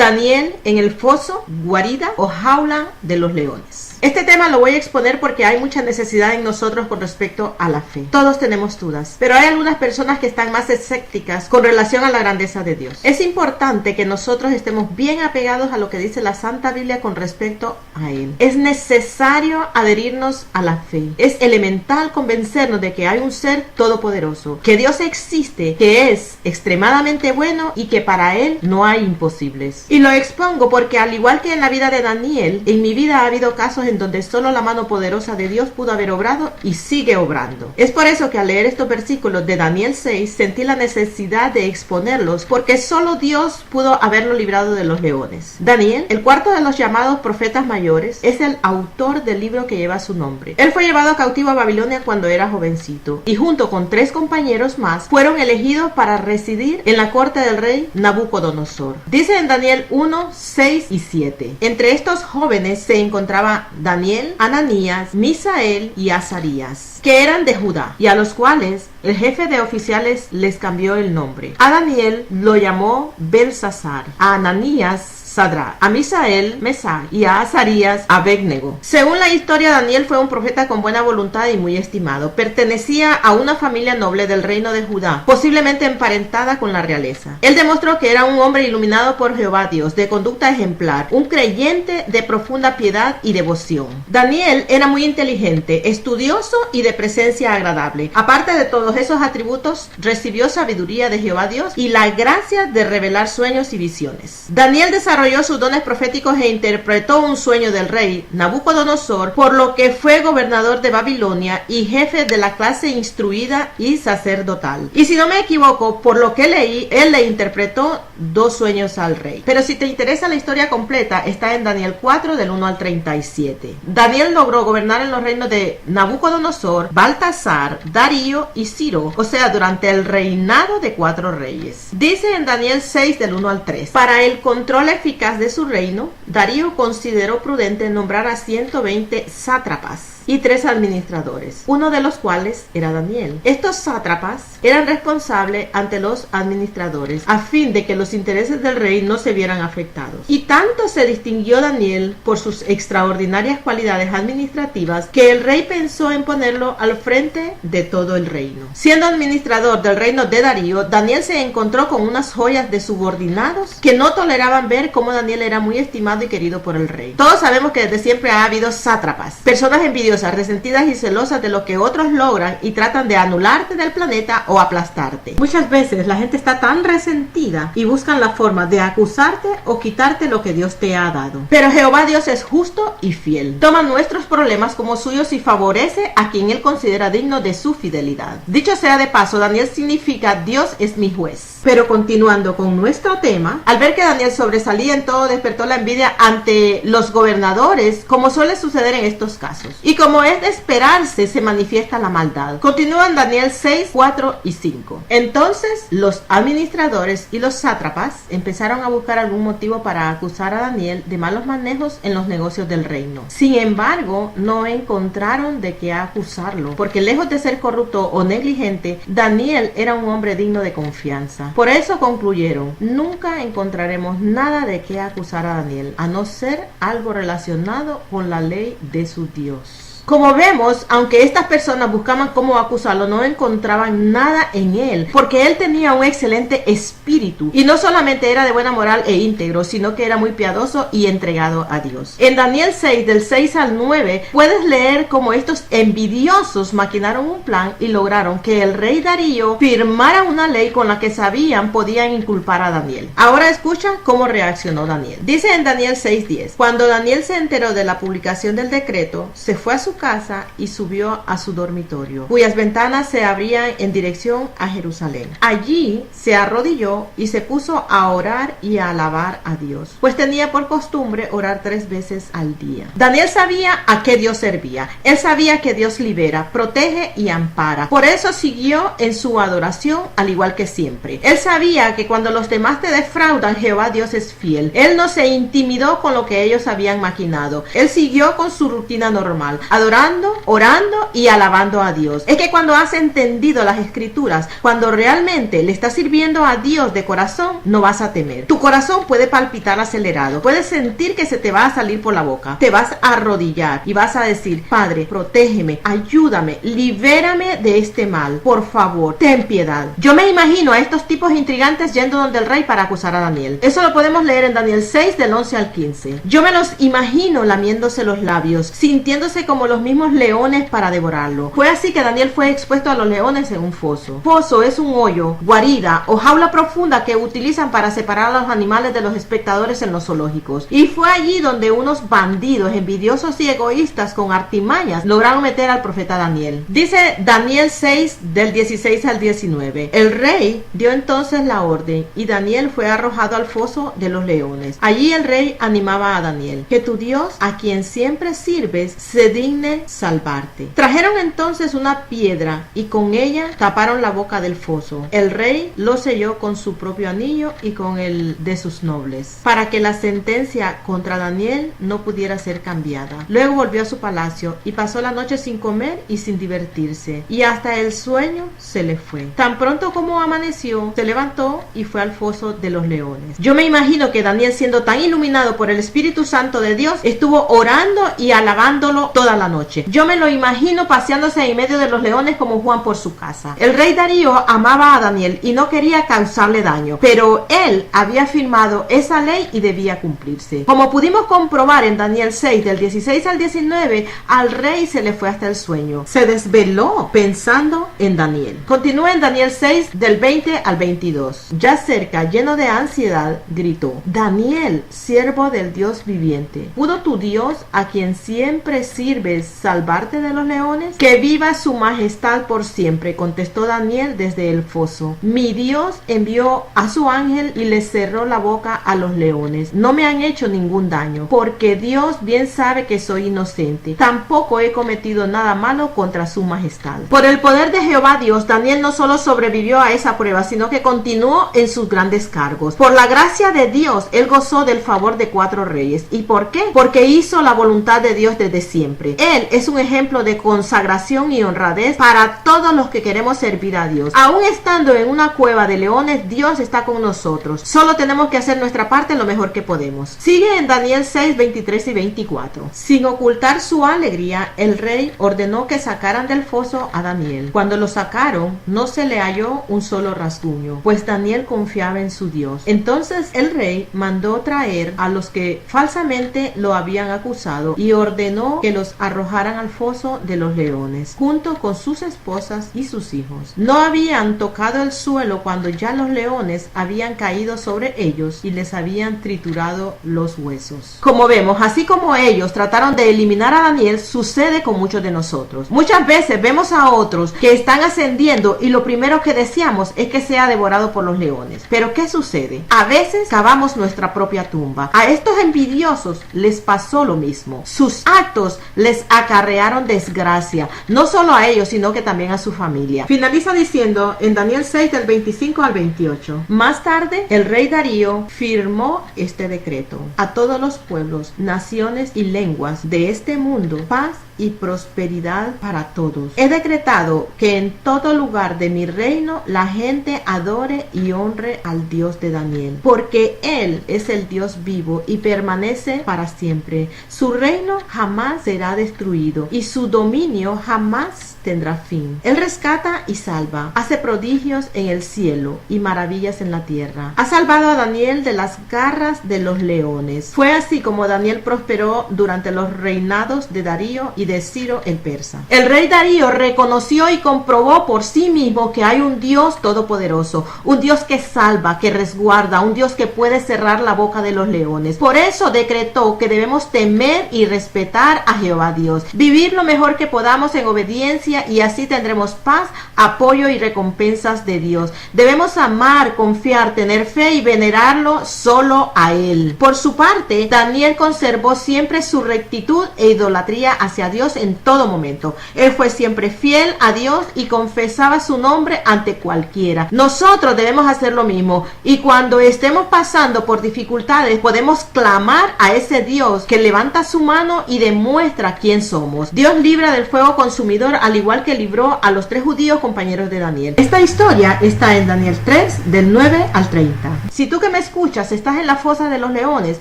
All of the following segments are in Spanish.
Daniel en el foso, guarida o jaula de los leones. Este tema lo voy a exponer porque hay mucha necesidad en nosotros con respecto a la fe. Todos tenemos dudas, pero hay algunas personas que están más escépticas con relación a la grandeza de Dios. Es importante que nosotros estemos bien apegados a lo que dice la Santa Biblia con respecto a Él. Es necesario adherirnos a la fe. Es elemental convencernos de que hay un ser todopoderoso, que Dios existe, que es extremadamente bueno y que para Él no hay imposibles. Y lo expongo porque al igual que en la vida de Daniel, en mi vida ha habido casos en donde solo la mano poderosa de Dios pudo haber obrado y sigue obrando. Es por eso que al leer estos versículos de Daniel 6 sentí la necesidad de exponerlos, porque solo Dios pudo haberlo librado de los leones. Daniel, el cuarto de los llamados profetas mayores, es el autor del libro que lleva su nombre. Él fue llevado cautivo a Babilonia cuando era jovencito y junto con 3 compañeros más fueron elegidos para residir en la corte del rey Nabucodonosor. Dice en Daniel 1, 6 y 7. Entre estos jóvenes se encontraba Daniel, Ananías, Misael y Azarías, que eran de Judá, y a los cuales el jefe de oficiales les cambió el nombre. A Daniel lo llamó Belsasar, a Ananías Sadrach, a Misael, Mesach y a Azarías, Abednego. Según la historia, Daniel fue un profeta con buena voluntad y muy estimado. Pertenecía a una familia noble del reino de Judá, posiblemente emparentada con la realeza. Él demostró que era un hombre iluminado por Jehová Dios, de conducta ejemplar, un creyente de profunda piedad y devoción. Daniel era muy inteligente, estudioso y de presencia agradable. Aparte de todos esos atributos, recibió sabiduría de Jehová Dios y la gracia de revelar sueños y visiones. Daniel desarrolló sus dones proféticos e interpretó un sueño del rey Nabucodonosor, por lo que fue gobernador de Babilonia y jefe de la clase instruida y sacerdotal. Y si no me equivoco, por lo que leí, él le interpretó 2 sueños al rey. Pero si te interesa la historia completa, está en Daniel 4 del 1 al 37. Daniel logró gobernar en los reinos de Nabucodonosor, Baltasar, Darío y Ciro, o sea, durante el reinado de 4 reyes. Dice en Daniel 6 del 1 al 3. Para el control eficaz de su reino, Darío consideró prudente nombrar a 120 sátrapas y 3 administradores, uno de los cuales era Daniel. Estos sátrapas eran responsables ante los administradores a fin de que los intereses del rey no se vieran afectados. Y tanto se distinguió Daniel por sus extraordinarias cualidades administrativas que el rey pensó en ponerlo al frente de todo el reino. Siendo administrador del reino de Darío, Daniel se encontró con unas joyas de subordinados que no toleraban ver cómo Daniel era muy estimado y querido por el rey. Todos sabemos que desde siempre ha habido sátrapas, personas envidiosas, resentidas y celosas de lo que otros logran y tratan de anularte del planeta o aplastarte. Muchas veces la gente está tan resentida y buscan la forma de acusarte o quitarte lo que Dios te ha dado. Pero Jehová Dios es justo y fiel. Toma nuestros problemas como suyos y favorece a quien Él considera digno de su fidelidad. Dicho sea de paso, Daniel significa Dios es mi juez. Pero continuando con nuestro tema, al ver que Daniel sobresalía en todo, despertó la envidia ante los gobernadores, como suele suceder en estos casos. Y como es de esperarse, se manifiesta la maldad. Continúan Daniel 6, 4 y 5. Entonces, los administradores y los sátrapas empezaron a buscar algún motivo para acusar a Daniel de malos manejos en los negocios del reino. Sin embargo, no encontraron de qué acusarlo, porque lejos de ser corrupto o negligente, Daniel era un hombre digno de confianza. Por eso concluyeron, nunca encontraremos nada de qué acusar a Daniel, a no ser algo relacionado con la ley de su Dios. Como vemos, aunque estas personas buscaban cómo acusarlo, no encontraban nada en él, porque él tenía un excelente espíritu y no solamente era de buena moral e íntegro, sino que era muy piadoso y entregado a Dios. En Daniel 6, del 6 al 9, puedes leer cómo estos envidiosos maquinaron un plan y lograron que el rey Darío firmara una ley con la que sabían podían inculpar a Daniel. Ahora escucha cómo reaccionó Daniel. Dice en Daniel 6:10, cuando Daniel se enteró de la publicación del decreto, se fue a su casa y subió a su dormitorio, cuyas ventanas se abrían en dirección a Jerusalén. Allí se arrodilló y se puso a orar y a alabar a Dios, pues tenía por costumbre orar 3 veces al día. Daniel sabía a qué Dios servía. Él sabía que Dios libera, protege y ampara. Por eso siguió en su adoración, al igual que siempre. Él sabía que cuando los demás te defraudan, Jehová Dios es fiel. Él no se intimidó con lo que ellos habían maquinado. Él siguió con su rutina normal, adorando, orando y alabando a Dios. Es que cuando has entendido las escrituras, cuando realmente le estás sirviendo a Dios de corazón, no vas a temer. Tu corazón puede palpitar acelerado, puedes sentir que se te va a salir por la boca, te vas a arrodillar y vas a decir: Padre, protégeme, ayúdame, libérame de este mal, por favor, ten piedad. Yo me imagino a estos tipos intrigantes yendo donde el rey para acusar a Daniel. Eso lo podemos leer en Daniel 6 del 11 al 15. Yo me los imagino lamiéndose los labios, sintiéndose como los mismos leones para devorarlo. Fue así que Daniel fue expuesto a los leones en un foso. Foso es un hoyo, guarida o jaula profunda que utilizan para separar a los animales de los espectadores en los zoológicos. Y fue allí donde unos bandidos envidiosos y egoístas con artimañas lograron meter al profeta Daniel. Dice Daniel 6 del 16 al 19. El rey dio entonces la orden y Daniel fue arrojado al foso de los leones. Allí el rey animaba a Daniel: que tu Dios, a quien siempre sirves, se digne salvarte. Trajeron entonces una piedra y con ella taparon la boca del foso. El rey lo selló con su propio anillo y con el de sus nobles, para que la sentencia contra Daniel no pudiera ser cambiada. Luego volvió a su palacio y pasó la noche sin comer y sin divertirse, y hasta el sueño se le fue. Tan pronto como amaneció, se levantó y fue al foso de los leones. Yo me imagino que Daniel, siendo tan iluminado por el Espíritu Santo de Dios, estuvo orando y alabándolo toda la noche. Yo me lo imagino paseándose en medio de los leones como Juan por su casa. El rey Darío amaba a Daniel y no quería causarle daño, pero él había firmado esa ley y debía cumplirse. Como pudimos comprobar en Daniel 6 del 16 al 19, al rey se le fue hasta el sueño. Se desveló pensando en Daniel. Continúa en Daniel 6 del 20 al 22. Ya cerca, lleno de ansiedad, gritó: Daniel, siervo del Dios viviente, ¿pudo tu Dios, a quien siempre sirves, salvarte de los leones? Que viva su majestad por siempre, contestó Daniel desde el foso. Mi Dios envió a su ángel y le cerró la boca a los leones. No me han hecho ningún daño, porque Dios bien sabe que soy inocente. Tampoco he cometido nada malo contra su majestad. Por el poder de Jehová Dios, Daniel no solo sobrevivió a esa prueba, sino que continuó en sus grandes cargos. Por la gracia de Dios, él gozó del favor de 4 reyes. ¿Y por qué? Porque hizo la voluntad de Dios desde siempre. Él es un ejemplo de consagración y honradez para todos los que queremos servir a Dios. Aún estando en una cueva de leones, Dios está con nosotros. Solo tenemos que hacer nuestra parte lo mejor que podemos. Sigue en Daniel 6, 23 y 24. Sin ocultar su alegría, el rey ordenó que sacaran del foso a Daniel. Cuando lo sacaron, no se le halló un solo rasguño, pues Daniel confiaba en su Dios. Entonces el rey mandó traer a los que falsamente lo habían acusado y ordenó que los arrojaran al foso de los leones, junto con sus esposas y sus hijos. No habían tocado el suelo cuando ya los leones habían caído sobre ellos y les habían triturado los huesos. Como vemos, así como ellos trataron de eliminar a Daniel, sucede con muchos de nosotros. Muchas veces vemos a otros que están ascendiendo y lo primero que deseamos es que sea devorado por los leones. Pero ¿qué sucede? A veces cavamos nuestra propia tumba. A estos envidiosos les pasó lo mismo. Sus actos les acarrearon desgracia, no solo a ellos, sino que también a su familia. Finaliza diciendo en Daniel 6 del 25 al 28. Más tarde, el rey Darío firmó este decreto: a todos los pueblos, naciones y lenguas de este mundo, paz y prosperidad para todos. He decretado que en todo lugar de mi reino la gente adore y honre al Dios de Daniel, porque Él es el Dios vivo y permanece para siempre. Su reino jamás será destruido y su dominio jamás tendrá fin. Él rescata y salva, hace prodigios en el cielo y maravillas en la tierra. Ha salvado a Daniel de las garras de los leones. Fue así como Daniel prosperó durante los reinados de Darío y de Ciro el persa. El rey Darío reconoció y comprobó por sí mismo que hay un Dios todopoderoso, un Dios que salva, que resguarda, un Dios que puede cerrar la boca de los leones. Por eso decretó que debemos temer y respetar a Jehová Dios, vivir lo mejor que podamos en obediencia, y así tendremos paz, apoyo y recompensas de Dios. Debemos amar, confiar, tener fe y venerarlo solo a Él. Por su parte, Daniel conservó siempre su rectitud e idolatría hacia Dios en todo momento. Él fue siempre fiel a Dios y confesaba su nombre ante cualquiera. Nosotros debemos hacer lo mismo, y cuando estemos pasando por dificultades podemos clamar a ese Dios que levanta su mano y demuestra quién quién somos. Dios libra del fuego consumidor, al igual que libró a los 3 judíos compañeros de Daniel. Esta historia está en Daniel 3, del 9 al 30. Si tú que me escuchas estás en la fosa de los leones,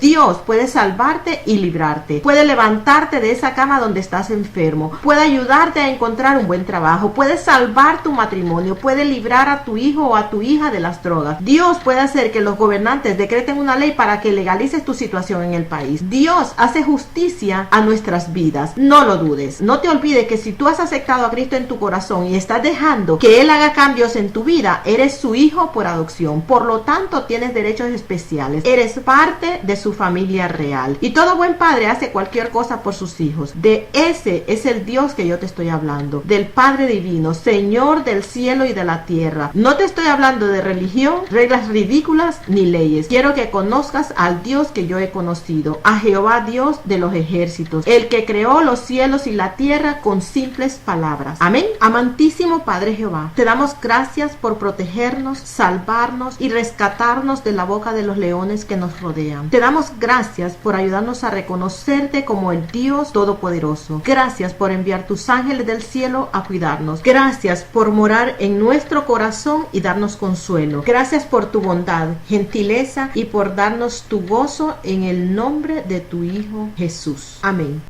Dios puede salvarte y librarte. Puede levantarte de esa cama donde estás enfermo. Puede ayudarte a encontrar un buen trabajo. Puede salvar tu matrimonio. Puede librar a tu hijo o a tu hija de las drogas. Dios puede hacer que los gobernantes decreten una ley para que legalices tu situación en el país. Dios hace justicia a nuestras vidas. No lo dudes. No te olvides que si tú has aceptado a Cristo en tu corazón y estás dejando que Él haga cambios en tu vida, eres su hijo por adopción. Por lo tanto, tienes derechos especiales. Eres parte de su familia real. Y todo buen padre hace cualquier cosa por sus hijos. De ese es el Dios que yo te estoy hablando. Del Padre Divino, Señor del cielo y de la tierra. No te estoy hablando de religión, reglas ridículas ni leyes. Quiero que conozcas al Dios que yo he conocido, a Jehová Dios de los ejércitos, el que creó los cielos y la tierra con simples palabras. Amén. Amantísimo Padre Jehová, te damos gracias por protegernos, salvarnos y rescatarnos de la boca de los leones que nos rodean. Te damos gracias por ayudarnos a reconocerte como el Dios Todopoderoso. Gracias por enviar tus ángeles del cielo a cuidarnos. Gracias por morar en nuestro corazón y darnos consuelo. Gracias por tu bondad, gentileza y por darnos tu gozo en el nombre de tu Hijo Jesús. Amén.